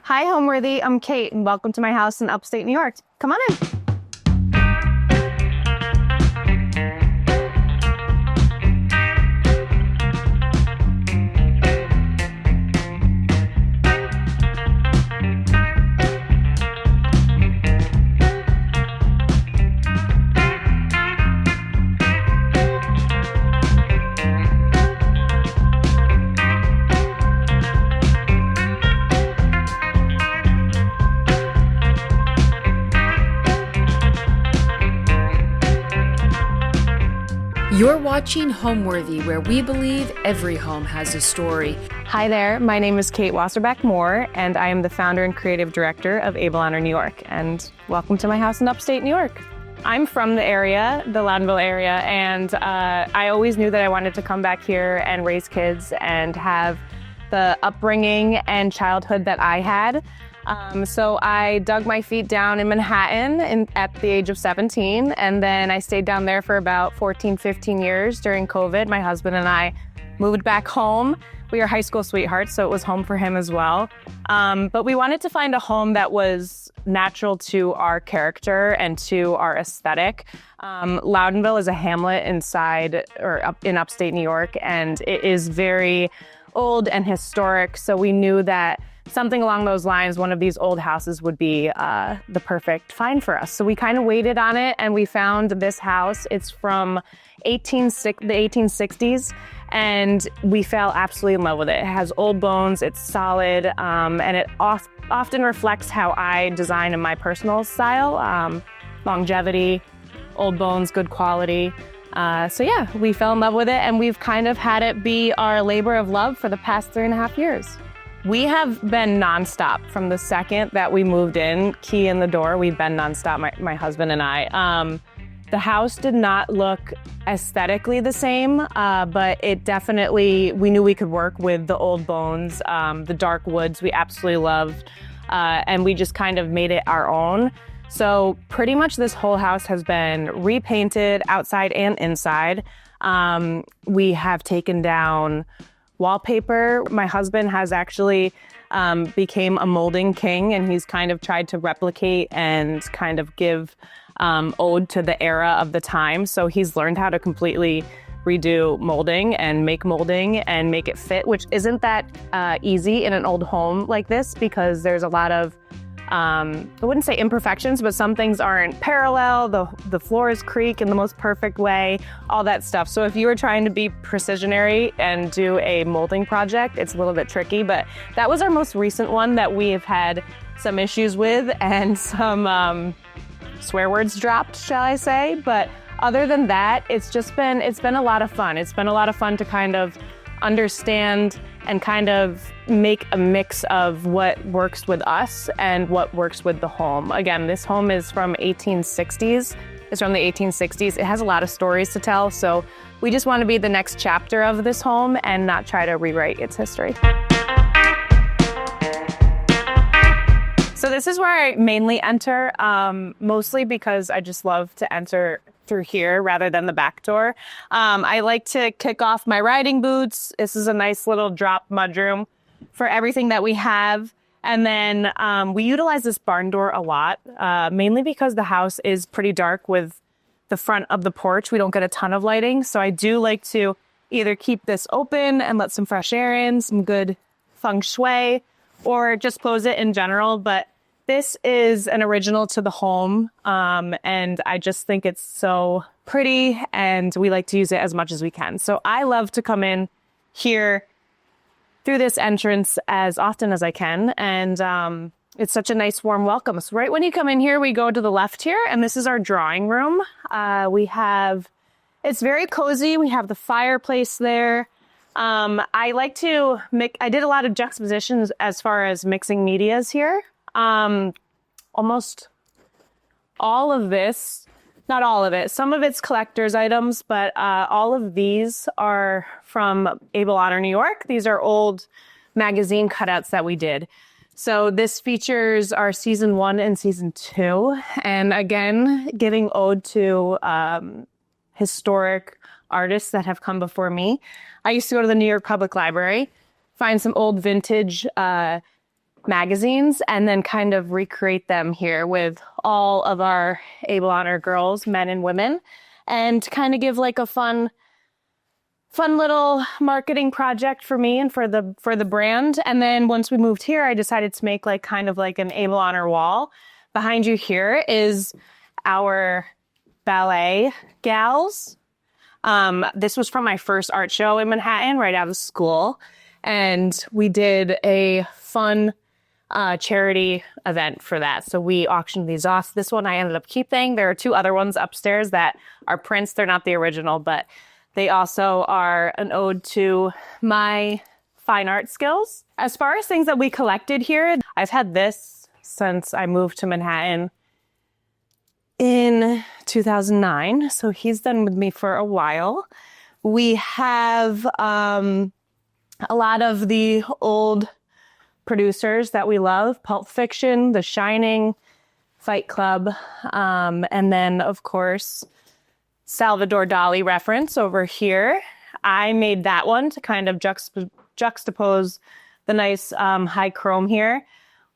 Hi, Homeworthy. I'm Kate, and welcome to my house in upstate New York. Come on in. You're watching Homeworthy, where we believe every home has a story. Hi there. My name is Kate Wasserbach Moore, and I am the founder and creative director of Abel Honor New York. And welcome to my house in upstate New York. I'm from the area, the Loudonville area, and I always knew that I wanted to come back here and raise kids and have the upbringing and childhood that I had. So I dug my feet down in Manhattan at the age of 17, and then I stayed down there for about 14, 15 years during COVID. My husband and I moved back home. We are high school sweethearts, so it was home for him as well. But we wanted to find a home that was natural to our character and to our aesthetic. Loudonville is a hamlet in upstate New York, and it is very old and historic, so we knew that something along those lines, one of these old houses would be the perfect find for us. So we kind of waited on it, and we found this house. It's from the 1860s, and we fell absolutely in love with it. It has old bones, it's solid, and it often reflects how I design in my personal style. Longevity, old bones, good quality. So yeah, we fell in love with it, and we've kind of had it be our labor of love for the past 3.5 years. We have been nonstop from the second that we moved in, key in the door. We've been nonstop, my husband and I. The house did not look aesthetically the same, but it definitely, we knew we could work with the old bones, the dark woods we absolutely loved, and we just kind of made it our own. So pretty much this whole house has been repainted outside and inside. We have taken down wallpaper. My husband has actually became a molding king, and he's kind of tried to replicate and kind of give ode to the era of the time. So he's learned how to completely redo molding and make it fit, which isn't that easy in an old home like this, because there's a lot of I wouldn't say imperfections, but some things aren't parallel. The floors creak in the most perfect way, all that stuff. So if you were trying to be precisionary and do a molding project, it's a little bit tricky, but that was our most recent one that we have had some issues with and some swear words dropped, shall I say. But other than that, it's been a lot of fun. It's been a lot of fun to kind of understand and kind of make a mix of what works with us and what works with the home. Again, this home is from 1860s. It's from the 1860s. It has a lot of stories to tell, so we just want to be the next chapter of this home and not try to rewrite its history. So this is where I mainly enter, mostly because I just love to enter through here rather than the back door. I like to kick off my riding boots. This is a nice little drop mudroom for everything that we have. And then we utilize this barn door a lot, mainly because the house is pretty dark with the front of the porch. We don't get a ton of lighting. So I do like to either keep this open and let some fresh air in, some good feng shui, or just close it in general. But this is an original to the home, and I just think it's so pretty, and we like to use it as much as we can. So I love to come in here through this entrance as often as I can, and it's such a nice warm welcome. So right when you come in here, we go to the left here, and this is our drawing room. It's very cozy. We have the fireplace there. I like to I did a lot of juxtapositions as far as mixing medias here. Almost all of this, not all of it, some of it's collector's items, but all of these are from Abel Honor New York. These are old magazine cutouts that we did. So this features our season 1 and season 2. And again, giving ode to historic artists that have come before me. I used to go to the New York Public Library, find some old vintage magazines and then kind of recreate them here with all of our Abel Honor girls, men and women, and kind of give like a fun little marketing project for me and for the brand. And then once we moved here, I decided to make like kind of like an Abel Honor wall. Behind you here is our ballet gals. This was from my first art show in Manhattan right out of school. And we did a fun charity event for that. So we auctioned these off. This one I ended up keeping. There are 2 other ones upstairs that are prints. They're not the original, but they also are an ode to my fine art skills. As far as things that we collected here, I've had this since I moved to Manhattan in 2009. So he's been with me for a while. We have a lot of the old producers that we love: Pulp Fiction, The Shining, Fight Club, and then, of course, Salvador Dali reference over here. I made that one to kind of juxtapose the nice high chrome here.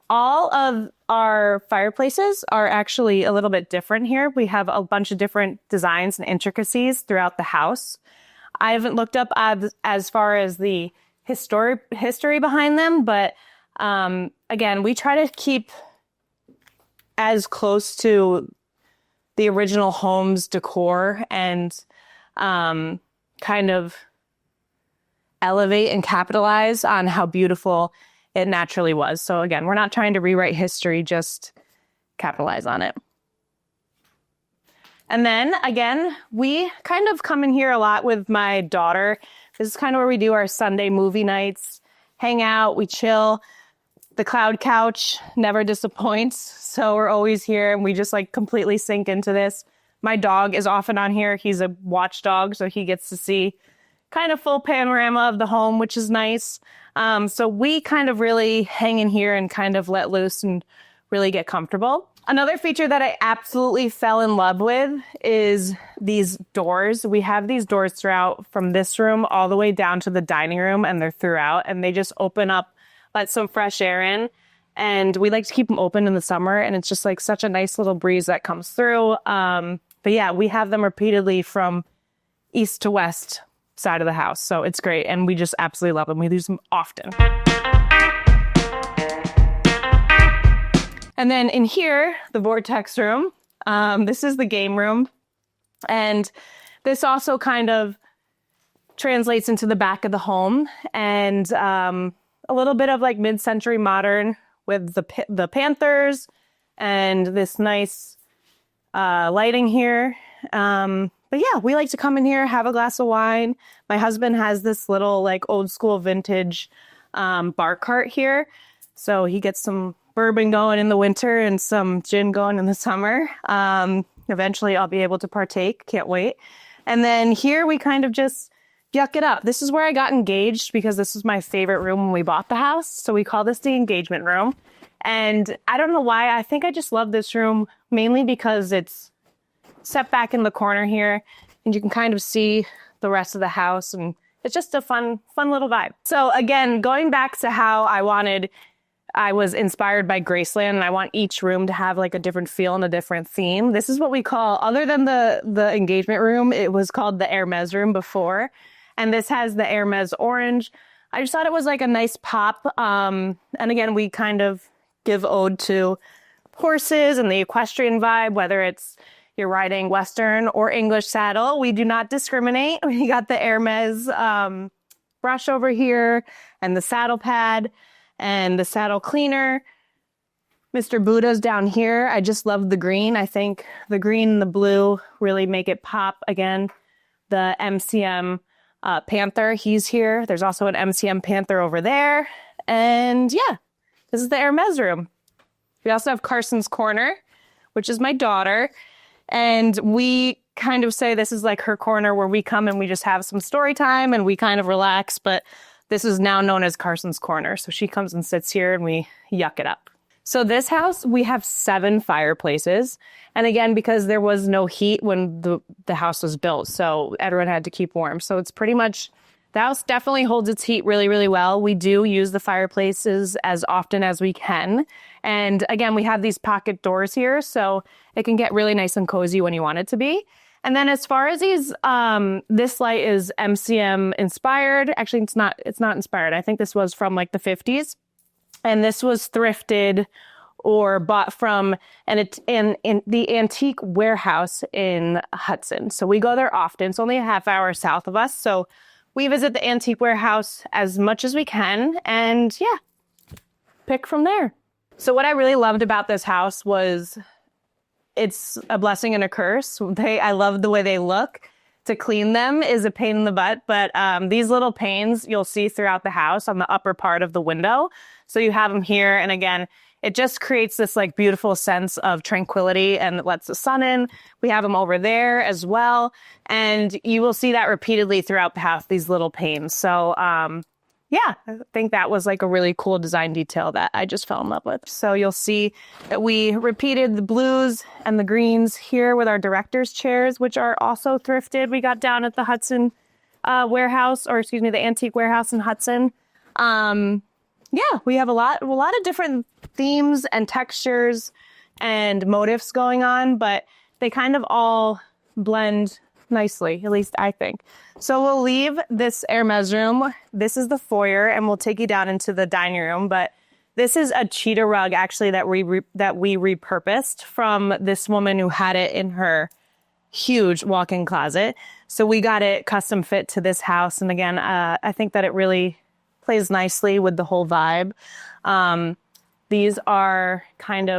All of our fireplaces are actually a little bit different here. We have a bunch of different designs and intricacies throughout the house. I haven't looked up as far as the history behind them, but again, we try to keep as close to the original home's decor and kind of elevate and capitalize on how beautiful it naturally was. So again, we're not trying to rewrite history, just capitalize on it. And then again, we kind of come in here a lot with my daughter. This is kind of where we do our Sunday movie nights, hang out, we chill. The cloud couch never disappoints. So we're always here and we just like completely sink into this. My dog is often on here. He's a watchdog, so he gets to see kind of full panorama of the home, which is nice. So we kind of really hang in here and kind of let loose and really get comfortable. Another feature that I absolutely fell in love with is these doors. We have these doors throughout from this room all the way down to the dining room, and they're throughout, and they just open up, let some fresh air in. And we like to keep them open in the summer, and it's just like such a nice little breeze that comes through. But yeah, we have them repeatedly from east to west side of the house. So it's great. And we just absolutely love them. We use them often. And then in here, the vortex room, this is the game room. And this also kind of translates into the back of the home, and a little bit of like mid-century modern with the Panthers and this nice lighting here. But yeah, we like to come in here, have a glass of wine. My husband has this little like old school vintage bar cart here. So he gets some bourbon going in the winter and some gin going in the summer. Eventually I'll be able to partake. Can't wait. And then here we kind of just yuck it up. This is where I got engaged because this was my favorite room when we bought the house. So we call this the engagement room. And I don't know why. I think I just love this room mainly because it's set back in the corner here and you can kind of see the rest of the house, and it's just a fun little vibe. So again, going back to how I was inspired by Graceland, and I want each room to have like a different feel and a different theme. This is what we call, other than the engagement room, it was called the Hermes room before. And this has the Hermes orange. I just thought it was like a nice pop. And again, we kind of give ode to horses and the equestrian vibe, whether it's you're riding Western or English saddle. We do not discriminate. We got the Hermes brush over here and the saddle pad and the saddle cleaner. Mr. Buddha's down here. I just love the green. I think the green and the blue really make it pop. Again, the MCM Panther, he's here. There's also an MCM Panther over there. And yeah, this is the Hermes room. We also have Carson's corner, which is my daughter. And we kind of say this is like her corner where we come and we just have some story time and we kind of relax. But this is now known as Carson's corner. So she comes and sits here and we yuck it up. So this house, we have 7 fireplaces. And again, because there was no heat when the house was built, so everyone had to keep warm. So it's pretty much The house definitely holds its heat really, really well. We do use the fireplaces as often as we can. And again, we have these pocket doors here, so it can get really nice and cozy when you want it to be. And then as far as these, this light is MCM inspired. Actually, it's not inspired. I think this was from like the 50s. And this was thrifted or bought from in the antique warehouse in Hudson. So we go there often. It's only a half hour south of us. So we visit the antique warehouse as much as we can and yeah, pick from there. So what I really loved about this house was it's a blessing and a curse. I love the way they look. To clean them is a pain in the butt, but these little panes you'll see throughout the house on the upper part of the window. So you have them here, and again, it just creates this like beautiful sense of tranquility and it lets the sun in. We have them over there as well. And you will see that repeatedly throughout the house, these little panes. So yeah, I think that was like a really cool design detail that I just fell in love with. So you'll see that we repeated the blues and the greens here with our director's chairs, which are also thrifted. We got down at the Hudson warehouse, or excuse me, the antique warehouse in Hudson. Yeah, we have a lot of different themes and textures and motifs going on, but they kind of all blend nicely, at least I think. So we'll leave this Hermes room. This is the foyer, and we'll take you down into the dining room. But this is a cheetah rug, actually, that we repurposed from this woman who had it in her huge walk-in closet. So we got it custom fit to this house. And again, I think that it really plays nicely with the whole vibe. These kind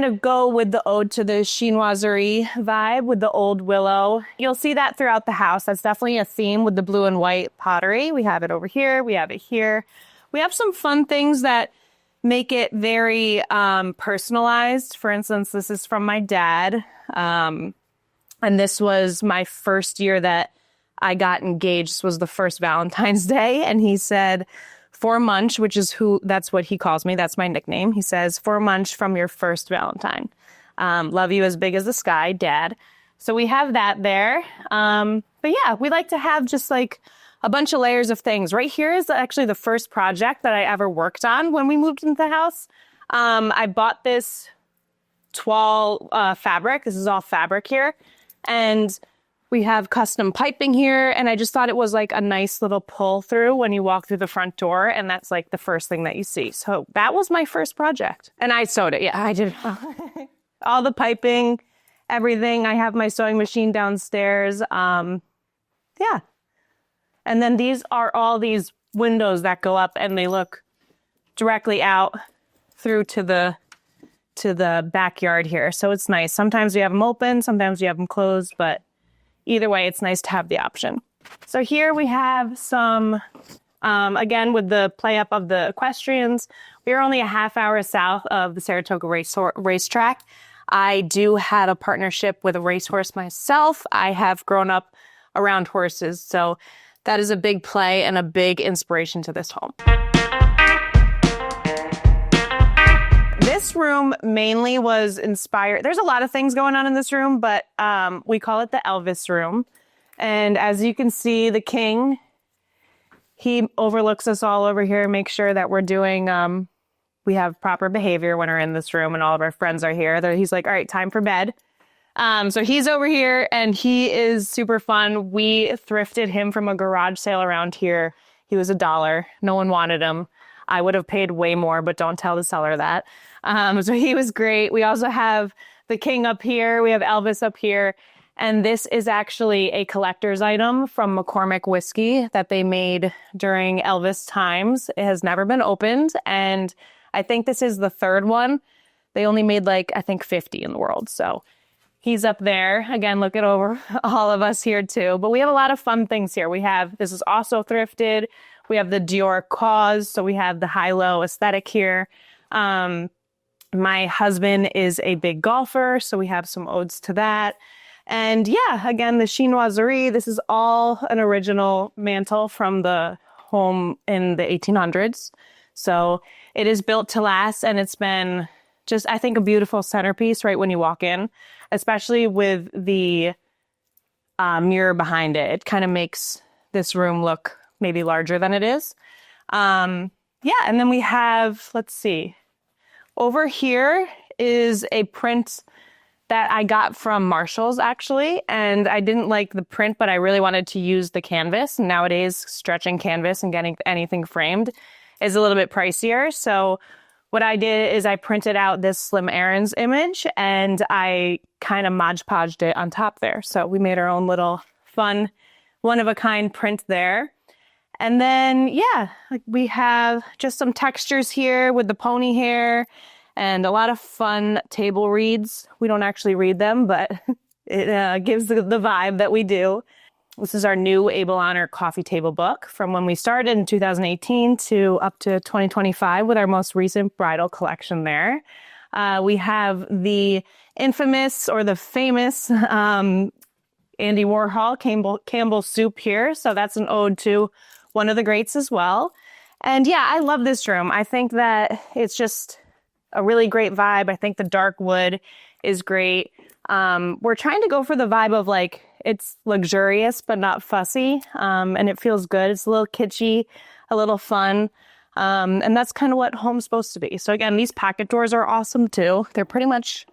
of go with the ode to the chinoiserie vibe with the old willow. You'll see that throughout the house. That's definitely a theme with the blue and white pottery. We have it over here. We have it here. We have some fun things that make it very personalized. For instance, this is from my dad. And this was my first year that I got engaged. This was the first Valentine's Day. And he said, for Munch, that's what he calls me. That's my nickname. He says, for Munch from your first Valentine. Love you as big as the sky, Dad. So we have that there. But yeah, we like to have just like a bunch of layers of things. Right here is actually the first project that I ever worked on when we moved into the house. I bought this toile fabric. This is all fabric here. And we have custom piping here, and I just thought it was like a nice little pull through when you walk through the front door, and that's like the first thing that you see. So that was my first project. And I sewed it. Yeah, I did. All the piping, everything. I have my sewing machine downstairs. Yeah. And then these are all these windows that go up, and they look directly out through to the backyard here. So it's nice. Sometimes we have them open, sometimes we have them closed, but either way, it's nice to have the option. So here we have some, again, with the play up of the equestrians. We are only a half hour south of the Saratoga racetrack. I do have a partnership with a racehorse myself. I have grown up around horses, so that is a big play and a big inspiration to this home. This room mainly was inspired. There's a lot of things going on in this room, but we call it the Elvis room. And as you can see, the king, he overlooks us all over here, makes sure that we're doing, we have proper behavior when we're in this room and all of our friends are here. He's like, all right, time for bed. So he's over here and he is super fun. We thrifted him from a garage sale around here. He was $1. No one wanted him. I would have paid way more, but don't tell the seller that. So he was great. We also have the king up here. We have Elvis up here. And this is actually a collector's item from McCormick whiskey that they made during Elvis times. It has never been opened. And I think this is the third one. They only made like, I think 50 in the world. So he's up there. Again, look at over all of us here too. But we have a lot of fun things here. This is also thrifted. We have the Dior cause. So we have the high-low aesthetic here. My husband is a big golfer, so we have some odes to that. And yeah, again, the chinoiserie. This is all an original mantle from the home in the 1800s. So it is built to last, and it's been just, I think, a beautiful centerpiece right when you walk in, especially with the mirror behind it. It kind of makes this room look maybe larger than it is. And then we have, let's see, over here is a print that I got from Marshall's actually, and I didn't like the print, but I really wanted to use the canvas. Nowadays, stretching canvas and getting anything framed is a little bit pricier. So what I did is I printed out this Slim Aaron's image and I kind of Mod Podged it on top there. So we made our own little fun, one-of-a-kind print there. And then, like we have just some textures here with the pony hair and a lot of fun table reads. We don't actually read them, but it gives the vibe that we do. This is our new Abel Honor coffee table book from when we started in 2018 to up to 2025 with our most recent bridal collection there. We have the infamous or the famous Andy Warhol Campbell soup here. So that's an ode to one of the greats as well. And I love this room. I think that it's just a really great vibe. I think the dark wood is great. We're trying to go for the vibe of like, it's luxurious, but not fussy. And it feels good. It's a little kitschy, a little fun. And that's kind of what home's supposed to be. So again, these pocket doors are awesome too. They're pretty much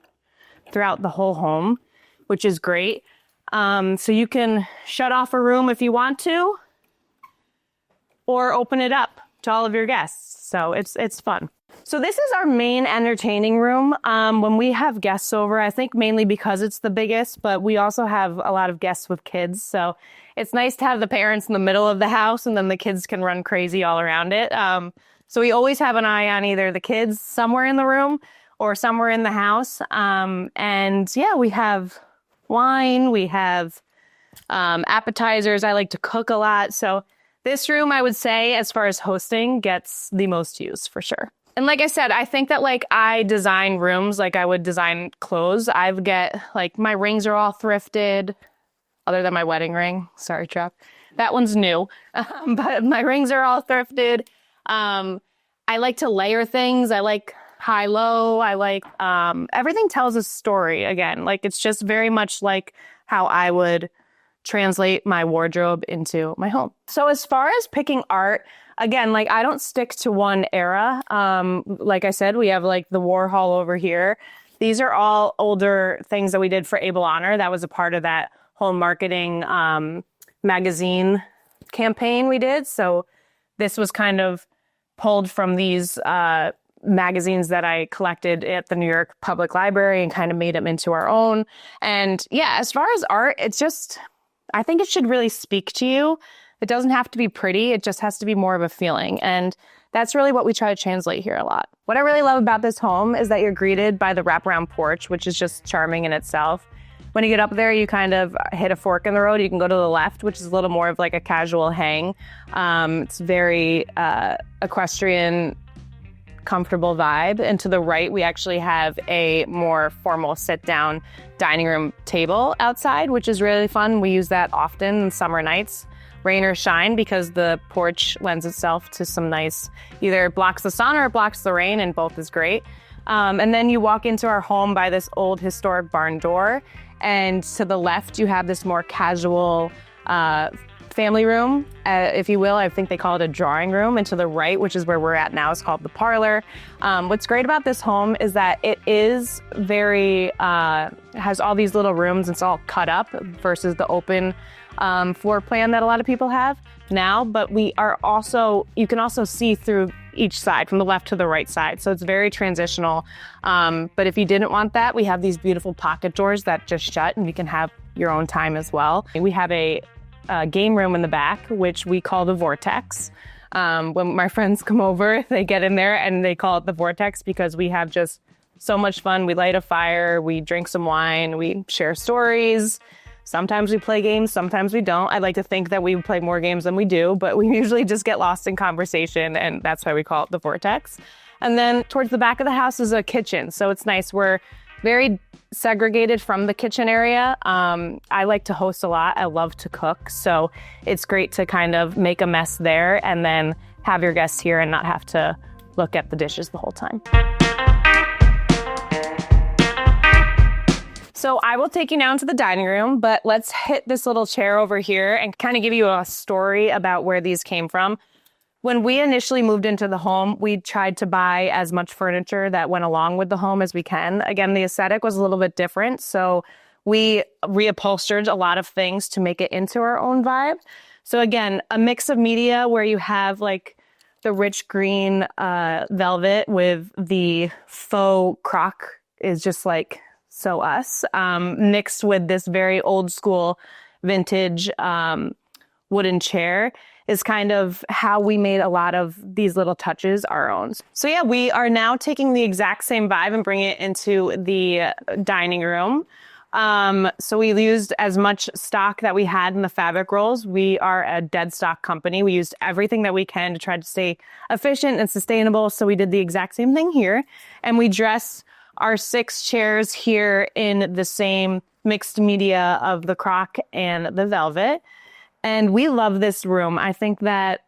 throughout the whole home, which is great. So you can shut off a room if you want to, or open it up to all of your guests. So it's fun. So this is our main entertaining room. When we have guests over, I think mainly because it's the biggest, but we also have a lot of guests with kids. So it's nice to have the parents in the middle of the house and then the kids can run crazy all around it. So we always have an eye on either the kids somewhere in the room or somewhere in the house. We have wine, we have appetizers. I like to cook a lot. So this room, I would say, as far as hosting, gets the most use for sure. And like I said, I think that like I design rooms like I would design clothes. I get like my rings are all thrifted, other than my wedding ring. Sorry, Trev. That one's new. But my rings are all thrifted. I like to layer things. I like high-low. I like everything tells a story again. Like it's just very much like how I would translate my wardrobe into my home. So as far as picking art, again, like I don't stick to one era. Like I said, we have like the Warhol over here. These are all older things that we did for Abel Honor. That was a part of that whole marketing magazine campaign we did. So this was kind of pulled from these magazines that I collected at the New York Public Library and kind of made them into our own. And as far as art, it's just, I think it should really speak to you. It doesn't have to be pretty. It just has to be more of a feeling. And that's really what we try to translate here a lot. What I really love about this home is that you're greeted by the wraparound porch, which is just charming in itself. When you get up there, you kind of hit a fork in the road. You can go to the left, which is a little more of like a casual hang. It's very equestrian, comfortable vibe. And to the right, we actually have a more formal sit-down dining room table outside, which is really fun. We use that often in summer nights, rain or shine, because the porch lends itself to some nice, either blocks the sun or it blocks the rain, and both is great. And then you walk into our home by this old historic barn door, and to the left, you have this more casual family room, if you will. I think they call it a drawing room. And to the right, which is where we're at now, is called the parlor. What's great about this home is that it is very, has all these little rooms. It's all cut up versus the open floor plan that a lot of people have now. But we are also, you can also see through each side, from the left to the right side. So it's very transitional. But if you didn't want that, we have these beautiful pocket doors that just shut, and you can have your own time as well. We have a game room in the back, which we call the Vortex. When my friends come over, they get in there and they call it the Vortex because we have just so much fun. We light a fire, we drink some wine, we share stories. Sometimes we play games, sometimes we don't. I like to think that we play more games than we do, but we usually just get lost in conversation, and that's why we call it the Vortex. And then towards the back of the house is a kitchen, so it's nice. We're very segregated from the kitchen area. I like to host a lot. I love to cook, so it's great to kind of make a mess there and then have your guests here and not have to look at the dishes the whole time. So I will take you now into the dining room, but let's hit this little chair over here and kind of give you a story about where these came from. When we initially moved into the home, we tried to buy as much furniture that went along with the home as we can. Again, the aesthetic was a little bit different, so we reupholstered a lot of things to make it into our own vibe. So again, a mix of media where you have like the rich green velvet with the faux croc is just like so us, mixed with this very old school vintage wooden chair is kind of how we made a lot of these little touches our own. So yeah, we are now taking the exact same vibe and bringing it into the dining room. So we used as much stock that we had in the fabric rolls. We are a dead stock company. We used everything that we can to try to stay efficient and sustainable. So we did the exact same thing here. And we dressed our 6 chairs here in the same mixed media of the croc and the velvet. And we love this room. I think that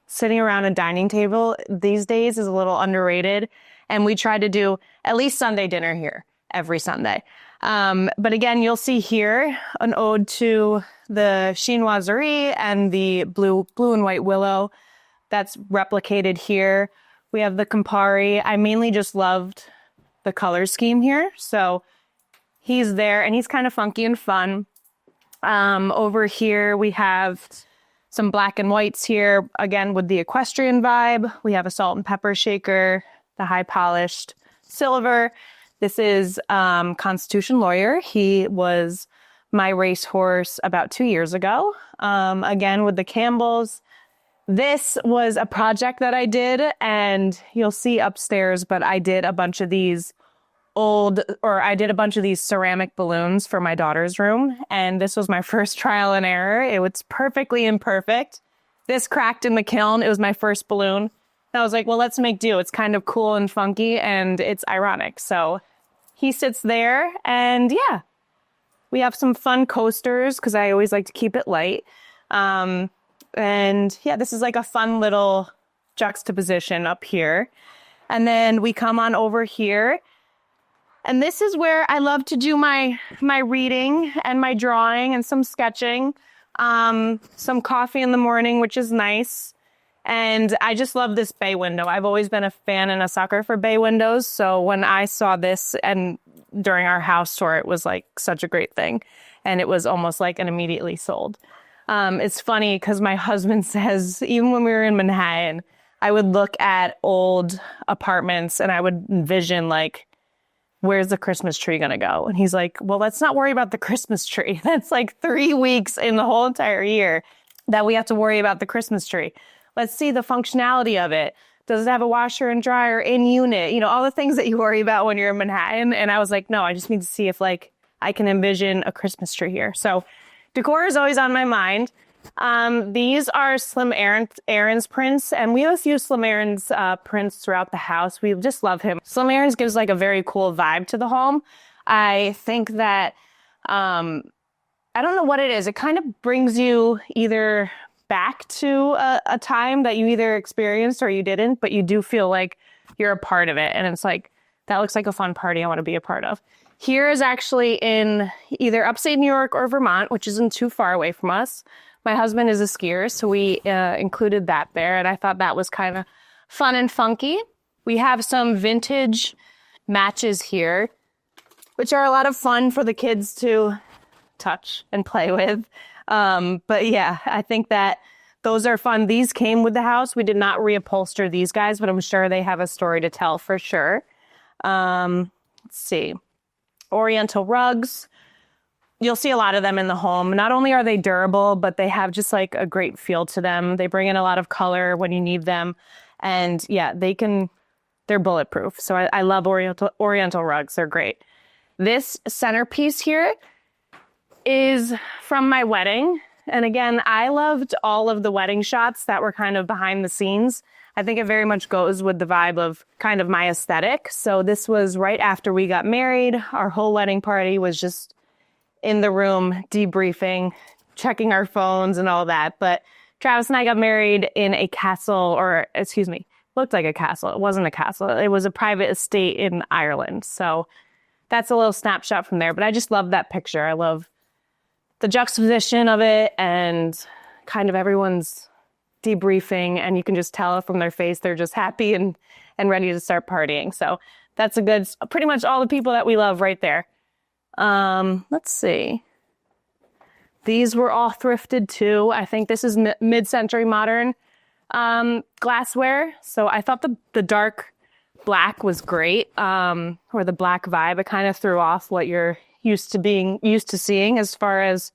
sitting around a dining table these days is a little underrated. And we try to do at least Sunday dinner here every Sunday. But again, you'll see here an ode to the chinoiserie and the blue and white willow that's replicated here. We have the Campari. I mainly just loved the color scheme here. So he's there and he's kind of funky and fun. Over here, we have some black and whites here, again, with the equestrian vibe. We have a salt and pepper shaker, the high polished silver. This is Constitution Lawyer. He was my racehorse about 2 years ago. Again, with the Campbells. This was a project that I did, and you'll see upstairs, but I did a bunch of these ceramic balloons for my daughter's room. And this was my first trial and error. It was perfectly imperfect. This cracked in the kiln. It was my first balloon. And I was like, well, let's make do. It's kind of cool and funky and it's ironic. So he sits there and yeah, we have some fun coasters because I always like to keep it light. And yeah, this is like a fun little juxtaposition up here. And then we come on over here. And this is where I love to do my reading and my drawing and some sketching, some coffee in the morning, which is nice. And I just love this bay window. I've always been a fan and a sucker for bay windows. So when I saw this and during our house tour, it was like such a great thing. And it was almost like an immediately sold. It's funny because my husband says, even when we were in Manhattan, I would look at old apartments and I would envision like, where's the Christmas tree going to go? And he's like, well, let's not worry about the Christmas tree. That's like 3 weeks in the whole entire year that we have to worry about the Christmas tree. Let's see the functionality of it. Does it have a washer and dryer in unit? You know, all the things that you worry about when you're in Manhattan. And I was like, no, I just need to see if like I can envision a Christmas tree here. So decor is always on my mind. These are Slim Aaron's prints, and we have a few Slim Aaron's prints throughout the house. We just love him. Slim Aaron's gives like a very cool vibe to the home. I think that, I don't know what it is. It kind of brings you either back to a time that you either experienced or you didn't, but you do feel like you're a part of it. And it's like, that looks like a fun party I want to be a part of. Here is actually in either upstate New York or Vermont, which isn't too far away from us. My husband is a skier, so we included that there, and I thought that was kind of fun and funky. We have some vintage matches here, which are a lot of fun for the kids to touch and play with. But yeah, I think that those are fun. These came with the house. We did not reupholster these guys, but I'm sure they have a story to tell for sure. Let's see. Oriental rugs. You'll see a lot of them in the home. Not only are they durable, but they have just like a great feel to them. They bring in a lot of color when you need them. And yeah, they're bulletproof. So I love Oriental rugs. They're great. This centerpiece here is from my wedding. And again, I loved all of the wedding shots that were kind of behind the scenes. I think it very much goes with the vibe of kind of my aesthetic. So this was right after we got married. Our whole wedding party was just in the room debriefing, checking our phones and all that. But Travis and I got married in a castle, looked like a castle. It wasn't a castle. It was a private estate in Ireland. So that's a little snapshot from there. But I just love that picture. I love the juxtaposition of it and kind of everyone's debriefing, and you can just tell from their face they're just happy and ready to start partying. So that's pretty much all the people that we love right there. Let's see. These were all thrifted too. I think this is mid-century modern glassware. So I thought the dark black was great, or the black vibe. It kind of threw off what you're used to seeing as far as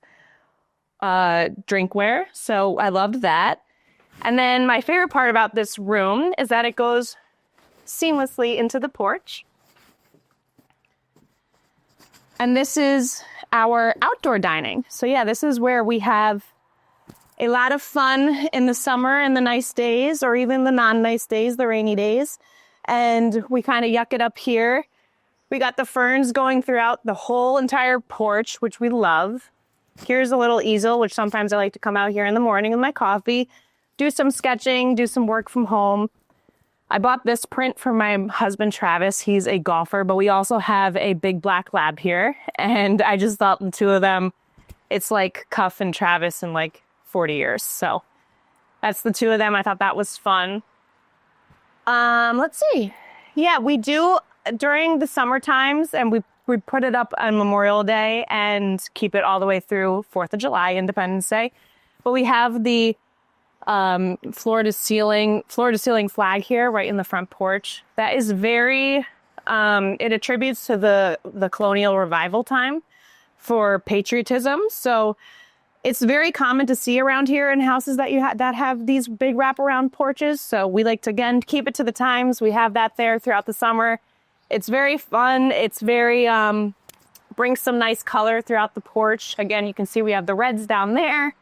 drinkware. So I loved that. And then my favorite part about this room is that it goes seamlessly into the porch. And this is our outdoor dining. So yeah, this is where we have a lot of fun in the summer and the nice days, or even the non-nice days, the rainy days. And we kind of yuck it up here. We got the ferns going throughout the whole entire porch, which we love. Here's a little easel, which sometimes I like to come out here in the morning with my coffee, do some sketching, do some work from home. I bought this print for my husband, Travis. He's a golfer, but we also have a big black lab here. And I just thought the two of them, it's like Cuff and Travis in like 40 years. So that's the two of them. I thought that was fun. Let's see. Yeah, we do during the summer times, and we put it up on Memorial Day and keep it all the way through 4th of July, Independence Day. But we have the floor to ceiling flag here right in the front porch. That is very, it attributes to the colonial revival time for patriotism. So it's very common to see around here in houses that that have these big wraparound porches. So we like to, again, keep it to the times. We have that there throughout the summer. It's very fun. It's very, brings some nice color throughout the porch. Again, you can see we have the reds down there.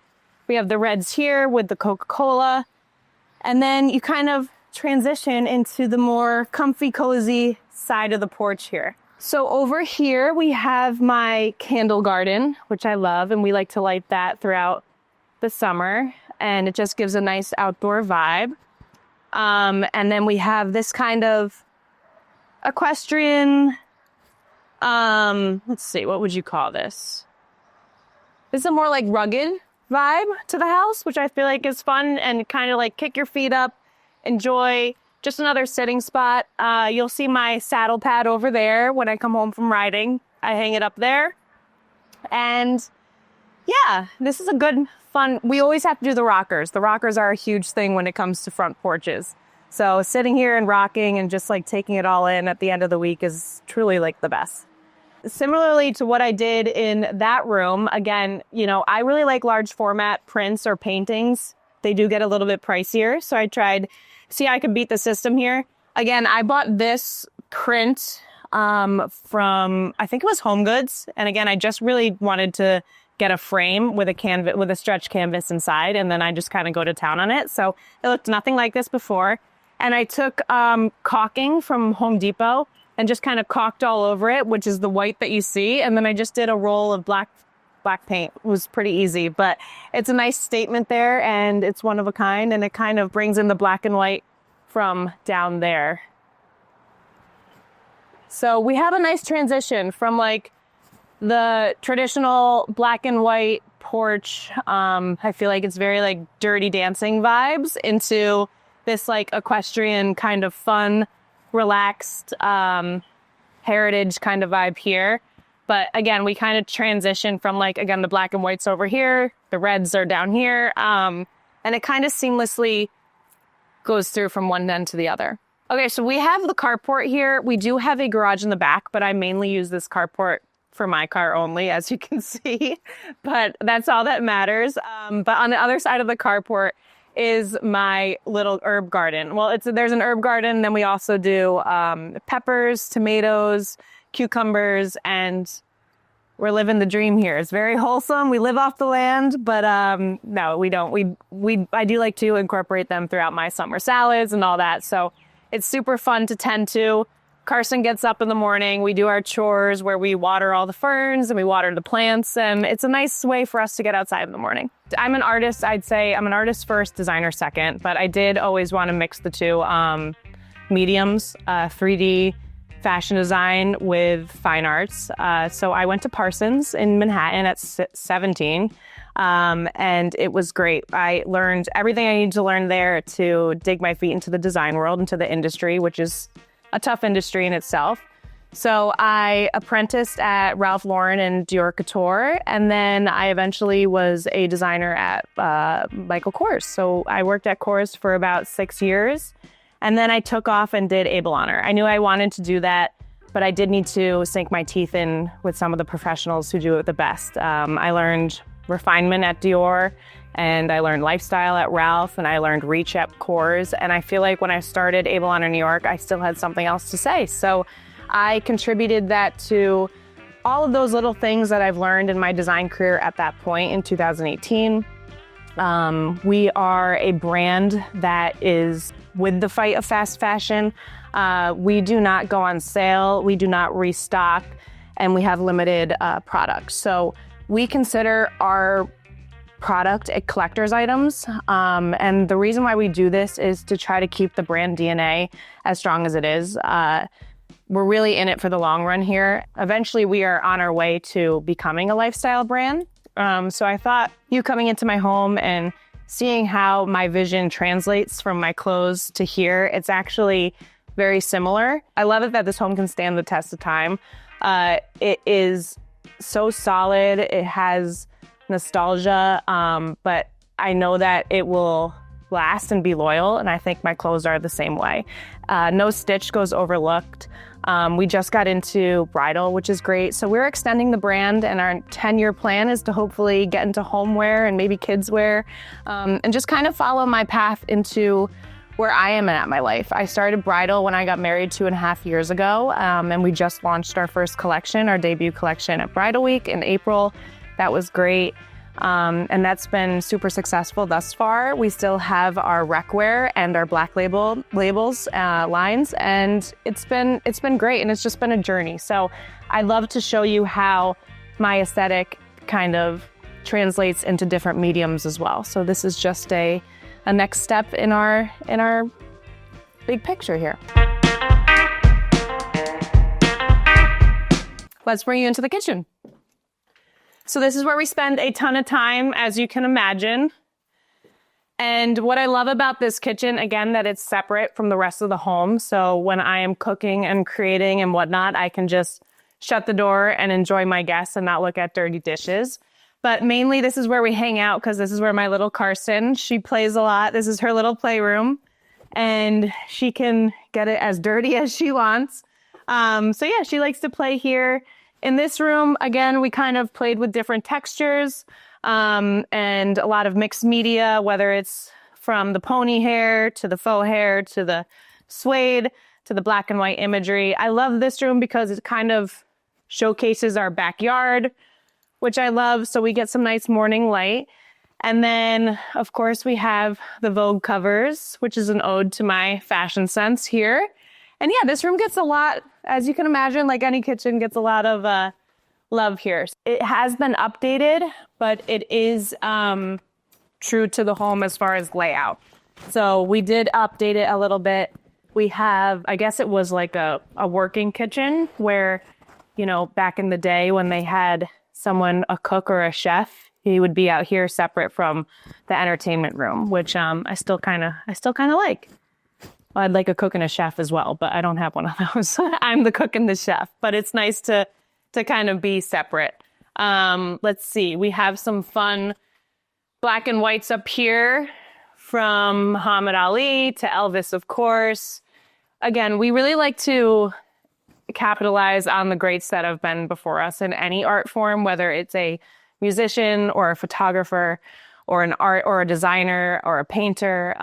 We have the reds here with the Coca-Cola. And then you kind of transition into the more comfy, cozy side of the porch here. So over here, we have my candle garden, which I love, and we like to light that throughout the summer, and it just gives a nice outdoor vibe. And then we have this kind of equestrian, let's see, what would you call this? This is a more like rugged vibe to the house, which I feel like is fun and kind of like kick your feet up, enjoy. Just another sitting spot. You'll see my saddle pad over there when I come home from riding. I hang it up there. And yeah, this is a good, fun, we always have to do the rockers. The rockers are a huge thing when it comes to front porches. So sitting here and rocking and just like taking it all in at the end of the week is truly like the best. Similarly to what I did in that room, again, you know, I really like large format prints or paintings. They do get a little bit pricier. So I tried, see, I could beat the system here. Again, I bought this print from, I think it was Home Goods. And again, I just really wanted to get a frame with a canvas, with a stretch canvas inside. And then I just kind of go to town on it. So it looked nothing like this before. And I took caulking from Home Depot and just kind of caulked all over it, which is the white that you see. And then I just did a roll of black paint. It was pretty easy, but it's a nice statement there, and it's one of a kind, and it kind of brings in the black and white from down there. So we have a nice transition from like the traditional black and white porch. I feel like it's very like Dirty Dancing vibes into this like equestrian kind of fun, relaxed, heritage kind of vibe here. But again, we kind of transition from like, again, the black and whites over here, the reds are down here. And it kind of seamlessly goes through from one end to the other. Okay, so we have the carport here. We do have a garage in the back, but I mainly use this carport for my car only, as you can see. But that's all that matters. But on the other side of the carport is my little herb garden. Well, there's an herb garden. Then we also do peppers, tomatoes, cucumbers, and we're living the dream here. It's very wholesome. We live off the land, but no, we don't. I do like to incorporate them throughout my summer salads and all that. So it's super fun to tend to. Carson gets up in the morning. We do our chores where we water all the ferns and we water the plants, and it's a nice way for us to get outside in the morning. I'm an artist. I'd say I'm an artist first, designer second, but I did always want to mix the two mediums, 3D fashion design with fine arts. So I went to Parsons in Manhattan at 17. And it was great. I learned everything I needed to learn there to dig my feet into the design world, into the industry, which is a tough industry in itself. So I apprenticed at Ralph Lauren and Dior Couture, and then I eventually was a designer at Michael Kors. So I worked at Kors for about 6 years, and then I took off and did Abel Honor. I knew I wanted to do that, but I did need to sink my teeth in with some of the professionals who do it the best. I learned refinement at Dior, and I learned lifestyle at Ralph, and I learned reach at Kors. And I feel like when I started Abel Honor New York, I still had something else to say. So I contributed that to all of those little things that I've learned in my design career at that point in 2018. We are a brand that is with the fight of fast fashion. We do not go on sale, we do not restock, and we have limited products. So we consider our product a collector's items. And the reason why we do this is to try to keep the brand DNA as strong as it is. We're really in it for the long run here. Eventually, we are on our way to becoming a lifestyle brand. So I thought you coming into my home and seeing how my vision translates from my clothes to here, it's actually very similar. I love it that this home can stand the test of time. It is so solid. It has nostalgia, but I know that it will last and be loyal, and I think my clothes are the same way. No stitch goes overlooked. We just got into bridal, which is great. So we're extending the brand, and our 10-year plan is to hopefully get into homeware and maybe kids wear, and just kind of follow my path into where I am at my life. I started bridal when I got married 2.5 years ago, and we just launched our first collection, our debut collection at Bridal Week in April. That was great. And that's been super successful thus far. We still have our rec wear and our black labels lines, and it's been great, and it's just been a journey. So I love to show you how my aesthetic kind of translates into different mediums as well. So this is just a next step in our big picture here. Let's bring you into the kitchen. So this is where we spend a ton of time, as you can imagine. And what I love about this kitchen, again, that it's separate from the rest of the home. So when I am cooking and creating and whatnot, I can just shut the door and enjoy my guests and not look at dirty dishes. But mainly this is where we hang out, because this is where my little Carson, she plays a lot. This is her little playroom, and she can get it as dirty as she wants. So yeah, she likes to play here. In this room, again, we kind of played with different textures and a lot of mixed media, whether it's from the pony hair to the faux hair to the suede to the black and white imagery. I love this room because it kind of showcases our backyard, which I love. So we get some nice morning light. And then, of course, we have the Vogue covers, which is an ode to my fashion sense here. And yeah, this room gets a lot, as you can imagine, like any kitchen, gets a lot of love here. It has been updated, but it is true to the home as far as layout. So we did update it a little bit. We have, I guess it was like a working kitchen where, you know, back in the day when they had someone, a cook or a chef, he would be out here separate from the entertainment room, which I still kind of like. Well, I'd like a cook and a chef as well, but I don't have one of those. I'm the cook and the chef, but it's nice to kind of be separate. Let's see. We have some fun black and whites up here from Muhammad Ali to Elvis, of course. Again, we really like to capitalize on the greats that have been before us in any art form, whether it's a musician or a photographer or an art or a designer or a painter.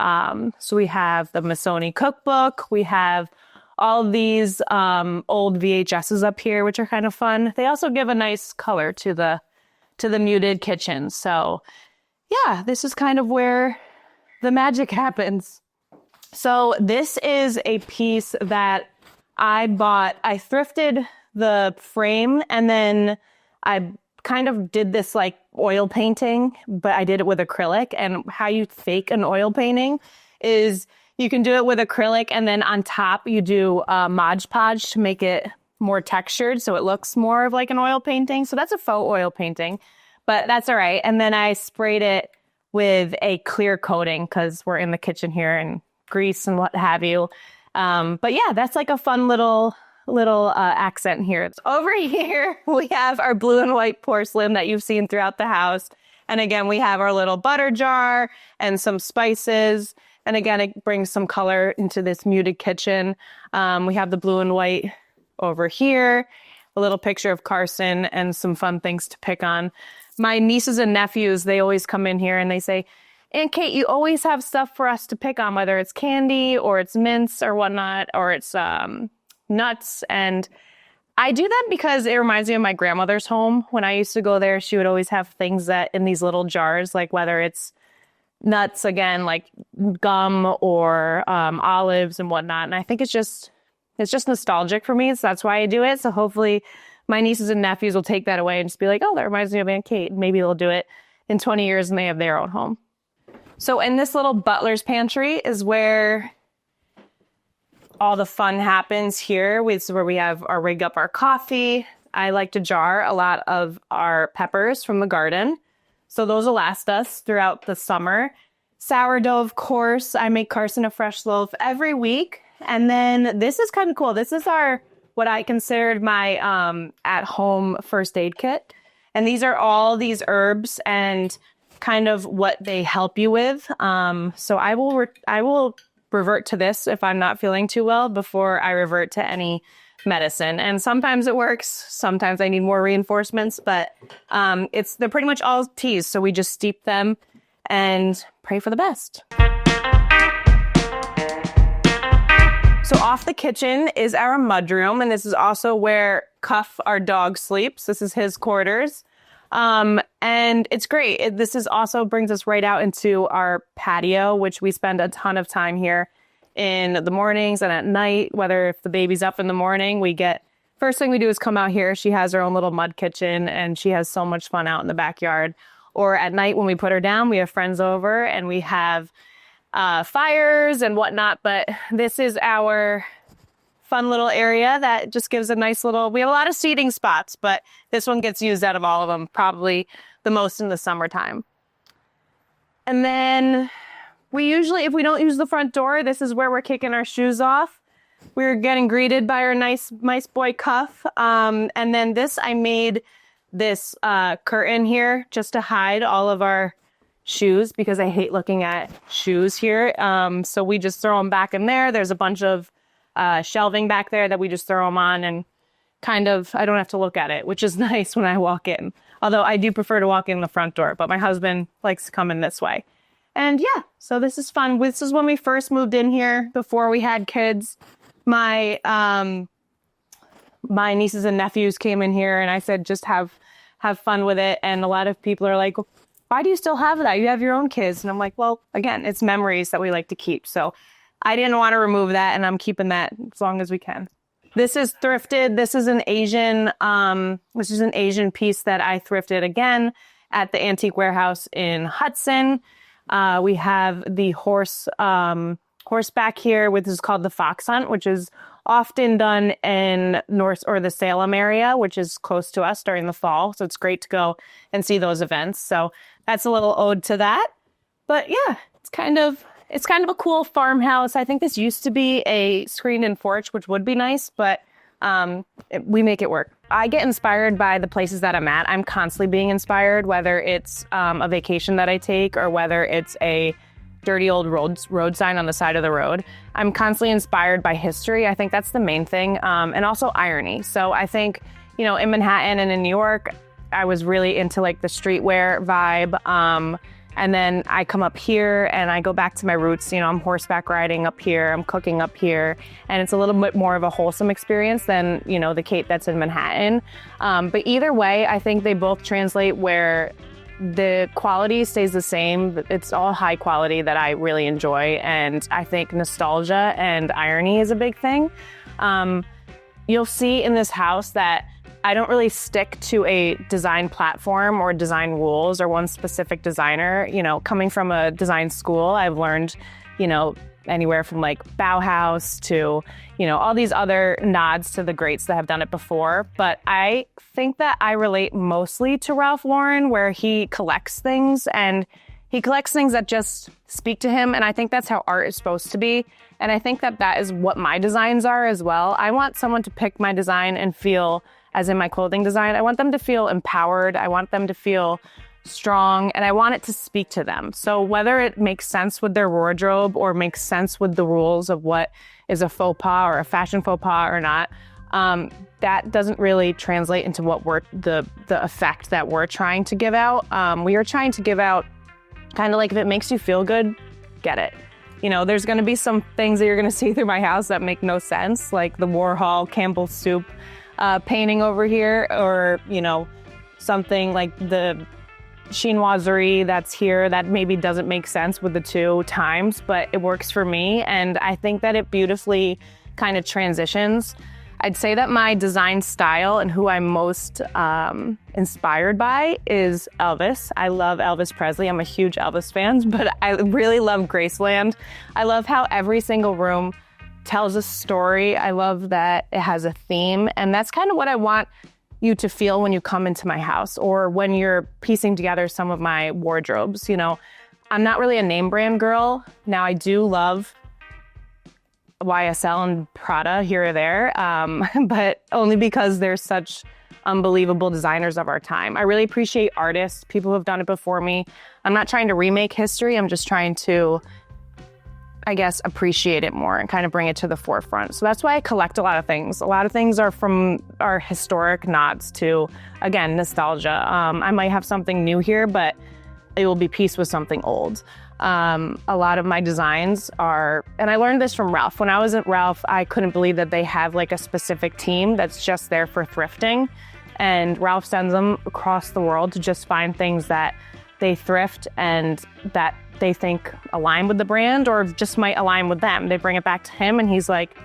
So we have the Missoni cookbook. We have all of these old VHSs up here, which are kind of fun. They also give a nice color to the muted kitchen. So yeah, this is kind of where the magic happens. So this is a piece that I bought. I thrifted the frame, and then I kind of did this like oil painting, but I did it with acrylic. And how you fake an oil painting is You can do it with acrylic, and then on top you do Mod Podge to make it more textured so it looks more of like an oil painting. So that's a faux oil painting, but that's all right. And then I sprayed it with a clear coating because we're in the kitchen here and grease and what have you. But yeah, that's like a fun little accent here. Over here, we have our blue and white porcelain that you've seen throughout the house. And again, we have our little butter jar and some spices. And again, it brings some color into this muted kitchen. We have the blue and white over here, a little picture of Carson and some fun things to pick on. My nieces and nephews, they always come in here and they say, "Aunt Kate, you always have stuff for us to pick on, whether it's candy or it's mints or whatnot, or it's nuts." And I do that because it reminds me of my grandmother's home. When I used to go there, she would always have things that in these little jars, like whether it's nuts, again, like gum or olives and whatnot. And I think it's just nostalgic for me. So that's why I do it. So hopefully my nieces and nephews will take that away and just be like, "Oh, that reminds me of Aunt Kate." Maybe they'll do it in 20 years and they have their own home. So in this little butler's pantry is where all the fun happens here. This is where we have our rig up our coffee. I like to jar a lot of our peppers from the garden. So those will last us throughout the summer. Sourdough, of course. I make Carson a fresh loaf every week. And then this is kind of cool. This is what I considered my at-home first aid kit. And these are all these herbs and kind of what they help you with. So I will revert to this if I'm not feeling too well before I revert to any medicine. And sometimes it works. Sometimes I need more reinforcements, but they're pretty much all teas. So we just steep them and pray for the best. So off the kitchen is our mudroom, and this is also where Cuff, our dog, sleeps. This is his quarters. And it's great. This is also brings us right out into our patio, which we spend a ton of time here in the mornings and at night. Whether if the baby's up in the morning, first thing we do is come out here. She has her own little mud kitchen and she has so much fun out in the backyard. Or at night when we put her down, we have friends over and we have fires and whatnot. But this is our fun little area that just gives a nice we have a lot of seating spots, but this one gets used out of all of them, probably the most in the summertime. And then we usually, if we don't use the front door, this is where we're kicking our shoes off. We're getting greeted by our nice boy Cuff. And then I made this curtain here just to hide all of our shoes because I hate looking at shoes here. So we just throw them back in there. There's a bunch of shelving back there that we just throw them on and kind of, I don't have to look at it, which is nice when I walk in. Although I do prefer to walk in the front door, but my husband likes to come in this way. And yeah, so this is fun. This is when we first moved in here before we had kids. My nieces and nephews came in here and I said, just have fun with it. And a lot of people are like, "Why do you still have that? You have your own kids." And I'm like, well, again, it's memories that we like to keep. So I didn't want to remove that and I'm keeping that as long as we can. This is thrifted. This is an Asian piece that I thrifted again at the Antique Warehouse in Hudson. We have the horseback here, which is called the fox hunt, which is often done in North or the Salem area, which is close to us during the fall. So it's great to go and see those events. So that's a little ode to that. But yeah, it's kind of a cool farmhouse. I think this used to be a screened-in porch, which would be nice, but we make it work. I get inspired by the places that I'm at. I'm constantly being inspired, whether it's a vacation that I take or whether it's a dirty old road sign on the side of the road. I'm constantly inspired by history. I think that's the main thing, and also irony. So I think, in Manhattan and in New York, I was really into like the streetwear vibe. And then I come up here and I go back to my roots. I'm horseback riding up here, I'm cooking up here, and it's a little bit more of a wholesome experience than, the Kate that's in Manhattan. But either way, I think they both translate where the quality stays the same. It's all high quality that I really enjoy. And I think nostalgia and irony is a big thing. You'll see in this house that I don't really stick to a design platform or design rules or one specific designer. Coming from a design school, I've learned, anywhere from like Bauhaus to, all these other nods to the greats that have done it before. But I think that I relate mostly to Ralph Lauren, where he collects things, and he collects things that just speak to him. And I think that's how art is supposed to be. And I think that that is what my designs are as well. I want someone to pick my design and feel, as in my clothing design, I want them to feel empowered. I want them to feel strong, and I want it to speak to them. So whether it makes sense with their wardrobe or makes sense with the rules of what is a faux pas or a fashion faux pas or not, that doesn't really translate into what the effect that we're trying to give out. We are trying to give out kind of like, if it makes you feel good, get it. There's going to be some things that you're going to see through my house that make no sense, like the Warhol Campbell's Soup painting over here, or, something like the chinoiserie that's here that maybe doesn't make sense with the two times, but it works for me. And I think that it beautifully kind of transitions. I'd say that my design style and who I'm most inspired by is Elvis. I love Elvis Presley. I'm a huge Elvis fan, but I really love Graceland. I love how every single room tells a story. I love that it has a theme, and that's kind of what I want you to feel when you come into my house or when you're piecing together some of my wardrobes. I'm not really a name brand girl. Now, I do love YSL and Prada here or there, but only because they're such unbelievable designers of our time. I really appreciate artists, people who have done it before me. I'm not trying to remake history. I'm just trying to, I guess, appreciate it more and kind of bring it to the forefront. So that's why I collect a lot of things. A lot of things are from our historic nods to, again, nostalgia. I might have something new here, but it will be pieced with something old. A lot of my designs are, and I learned this from Ralph. When I was at Ralph, I couldn't believe that they have like a specific team that's just there for thrifting. And Ralph sends them across the world to just find things that they thrift and that they think align with the brand or just might align with them. They bring it back to him and he's like,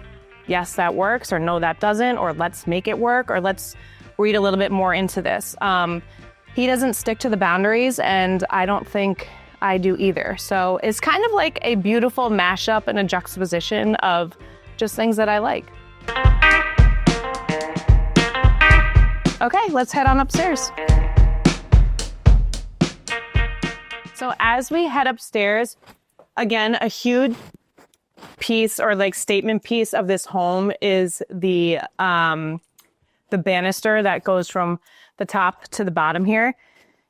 yes, that works, or no, that doesn't, or let's make it work, or let's read a little bit more into this. He doesn't stick to the boundaries, and I don't think I do either. So it's kind of like a beautiful mashup and a juxtaposition of just things that I like. Okay, let's head on upstairs. So as we head upstairs, again, a huge piece or like statement piece of this home is the banister that goes from the top to the bottom here.